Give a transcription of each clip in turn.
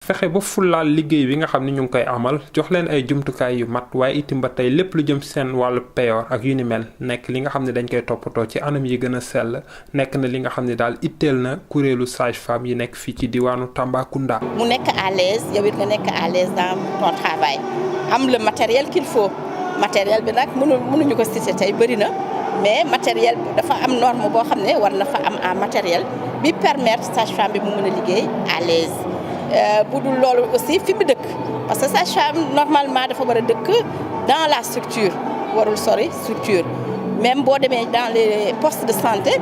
fexe ba fullaal liggéey bi nga xam ne ñu ngi koy amal jox leen ay jumtukaay yu mat waaye itam ba tey lépp lu jëm ci seen wàllu payoor ak yu ni mel nekk li nga xam ne dañ koy toppatoo ci anam yi gën a sell nekk na li nga xam ne daal itteel na kuréelu sage-femme yi nekk fii ci diwaanu Tambacounda. mu nekk à l'aise yow it nga nekk à l'aise dans ton travail am le matériel qu'il faut matériel bi nag mënuñu ko citer tey bëri na mais matériel bi dafa am norme boo xam ne war na fa am en matériel bi permettre sage-femme bi mu mën a liggéey à l'aise bu dul loolu aussi fi mu dëkk parce que sage-femme normalement dafa war a dëkk dans la structure warul sori structure même boo demee dans les postes de santé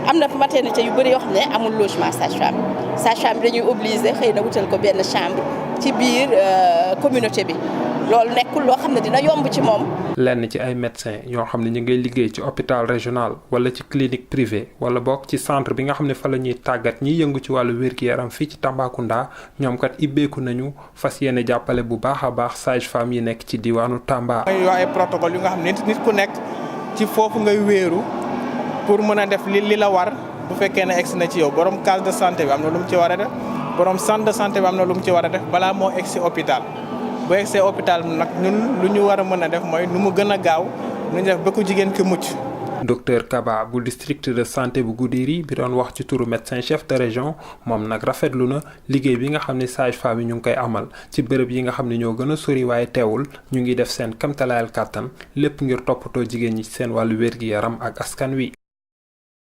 am na maternité yu bëri yoo xam ne amul logement sage-femme bi dañuy obligé xëy na wutal ko benn chambre ci biir communauté bi loolu nekkul loo xam ne dina yomb ci moom. lenn ci ay médecins yoo xam ne ñu ngay liggéey ci hôpital régional wala ci clinique privée wala bokk ci centre bi nga xam ne fa la ñuy tàggat ñiy yëngu ci wàllu wér-gu-yaram fii ci Tambacounda ñoom kat ibbeeku nañu fas yéene jàppale bu baax a baax sage-femme yi nekk ci diwaanu Tamba. mooy ay protocole yu nga xam ne nit ku nekk ci foofu ngay wéeru pour mën a def li la war bu fekkee ne egsi na ci yow borom case de santé bi am na lu mu ci war a def borom centre de santé bi am na lu mu ci war a def balaa moo egsi hôpital. bu egsee hôpital nag ñun lu ñu war a mën a def mooy nu mu gën a gaaw nu ñu def ba ku jigéen ki mucc. docteur Kaba bu district de santé bu Goudiri bi doon wax ci turu médecin chef de région moom nag rafetlu na liggéey bi nga xam ne sage-femme yi ñu ngi koy amal ci bërëb yi nga xam ne ñoo gën a sori waaye teewul ñu ngi def seen kamtalaayal kàttan lépp ngir toppatoo jigéen ñi ci seen wàllu wér-gi-yaram ak askan wi.